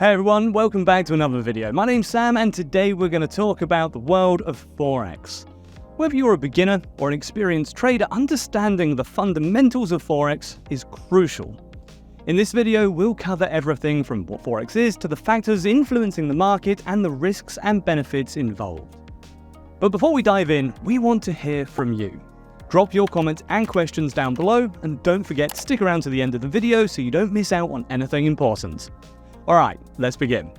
Hey everyone, welcome back to another video. My name's Sam and today we're going to talk about the world of Forex. Whether you're a beginner or an experienced trader, understanding the fundamentals of Forex is crucial. In this video, we'll cover everything from what Forex is to the factors influencing the market and the risks and benefits involved. But before we dive in, we want to hear from you. Drop your comments and questions down below and don't forget to stick around to the end of the video so you don't miss out on anything important. Alright, let's begin.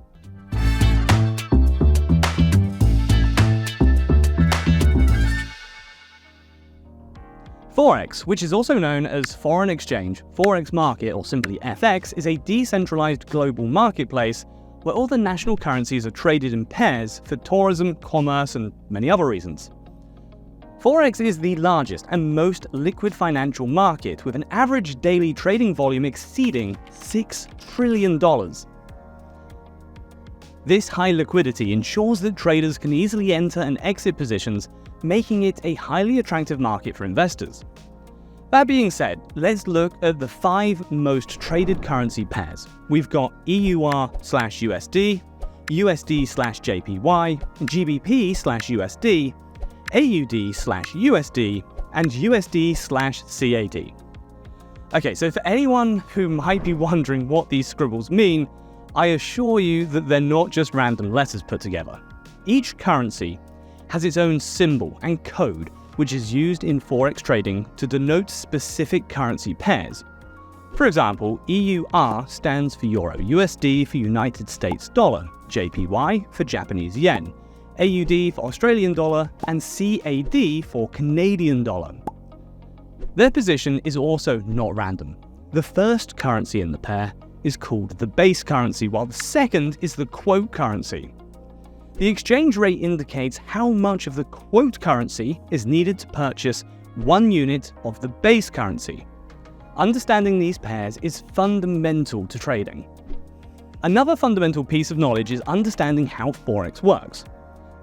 Forex, which is also known as foreign exchange, Forex Market, or simply FX, is a decentralized global marketplace where all the national currencies are traded in pairs for tourism, commerce, and many other reasons. Forex is the largest and most liquid financial market, with an average daily trading volume exceeding $6 trillion. This high liquidity ensures that traders can easily enter and exit positions, making it a highly attractive market for investors. That being said, let's look at the 5 most traded currency pairs. We've got EUR/USD, USD/JPY, GBP/USD, AUD/USD, and USD/CAD. Okay, so for anyone who might be wondering what these scribbles mean, I assure you that they're not just random letters put together. Each currency has its own symbol and code, which is used in Forex trading to denote specific currency pairs. For example, EUR stands for Euro, USD for United States dollar, JPY for Japanese yen, AUD for Australian dollar, and CAD for Canadian dollar. Their position is also not random. The first currency in the pair is called the base currency, while the second is the quote currency. The exchange rate indicates how much of the quote currency is needed to purchase 1 unit of the base currency. Understanding these pairs is fundamental to trading. Another fundamental piece of knowledge is understanding how Forex works.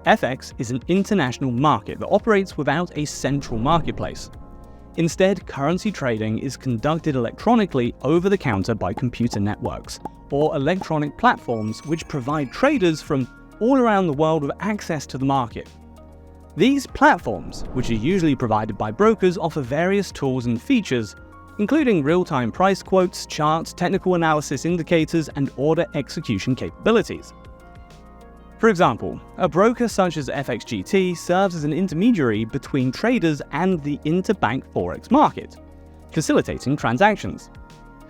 FX is an international market that operates without a central marketplace. Instead, currency trading is conducted electronically over the counter by computer networks, or electronic platforms which provide traders from all around the world with access to the market. These platforms, which are usually provided by brokers, offer various tools and features, including real-time price quotes, charts, technical analysis indicators, and order execution capabilities. For example, a broker such as FXGT serves as an intermediary between traders and the interbank Forex market, facilitating transactions.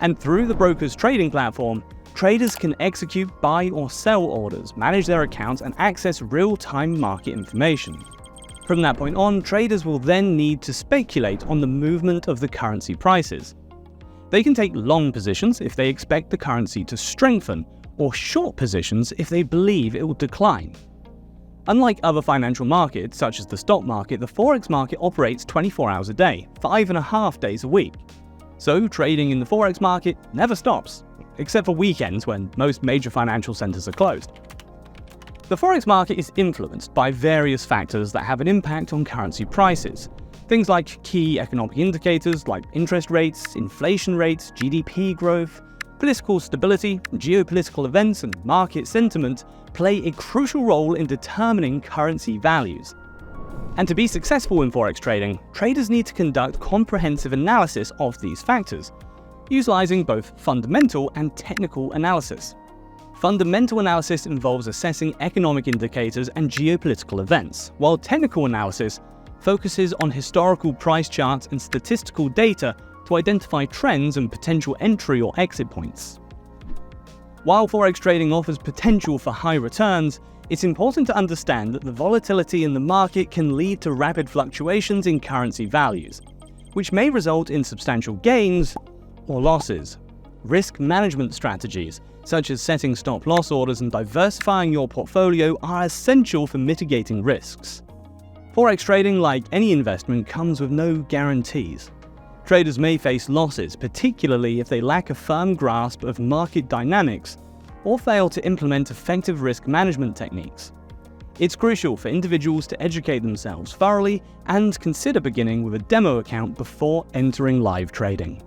And through the broker's trading platform, traders can execute buy or sell orders, manage their accounts, and access real-time market information. From that point on, traders will then need to speculate on the movement of the currency prices. They can take long positions if they expect the currency to strengthen, or short positions if they believe it will decline. Unlike other financial markets, such as the stock market, the Forex market operates 24 hours a day, 5.5 days a week. So trading in the Forex market never stops, except for weekends when most major financial centers are closed. The Forex market is influenced by various factors that have an impact on currency prices. Things like key economic indicators like interest rates, inflation rates, GDP growth, political stability, geopolitical events, and market sentiment play a crucial role in determining currency values. And to be successful in Forex trading, traders need to conduct comprehensive analysis of these factors, utilizing both fundamental and technical analysis. Fundamental analysis involves assessing economic indicators and geopolitical events, while technical analysis focuses on historical price charts and statistical data to identify trends and potential entry or exit points. While Forex trading offers potential for high returns, it's important to understand that the volatility in the market can lead to rapid fluctuations in currency values, which may result in substantial gains or losses. Risk management strategies, such as setting stop-loss orders and diversifying your portfolio, are essential for mitigating risks. Forex trading, like any investment, comes with no guarantees. Traders may face losses, particularly if they lack a firm grasp of market dynamics or fail to implement effective risk management techniques. It's crucial for individuals to educate themselves thoroughly and consider beginning with a demo account before entering live trading.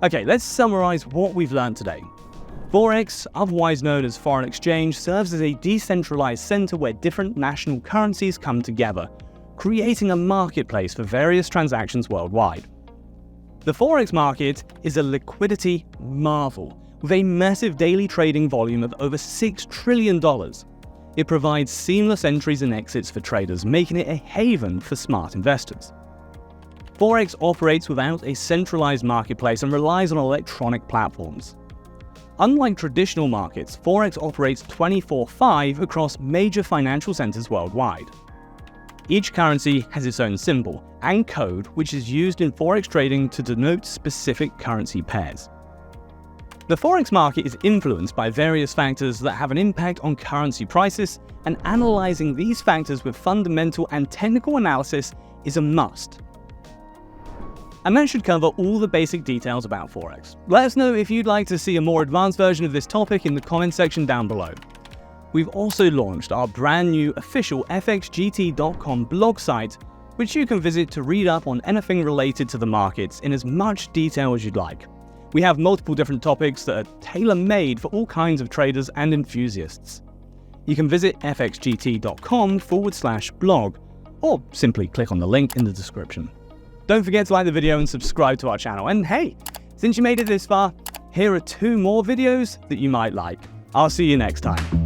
Okay, let's summarize what we've learned today. Forex, otherwise known as foreign exchange, serves as a decentralized center where different national currencies come together, creating a marketplace for various transactions worldwide. The Forex market is a liquidity marvel, with a massive daily trading volume of over $6 trillion. It provides seamless entries and exits for traders, making it a haven for smart investors. Forex operates without a centralized marketplace and relies on electronic platforms. Unlike traditional markets, Forex operates 24/5 across major financial centers worldwide. Each currency has its own symbol and code, which is used in Forex trading to denote specific currency pairs. The Forex market is influenced by various factors that have an impact on currency prices, and analyzing these factors with fundamental and technical analysis is a must. And that should cover all the basic details about Forex. Let us know if you'd like to see a more advanced version of this topic in the comment section down below. We've also launched our brand new official FXGT.com blog site, which you can visit to read up on anything related to the markets in as much detail as you'd like. We have multiple different topics that are tailor-made for all kinds of traders and enthusiasts. You can visit fxgt.com/blog, or simply click on the link in the description. Don't forget to like the video and subscribe to our channel. And hey, since you made it this far, here are 2 more videos that you might like. I'll see you next time.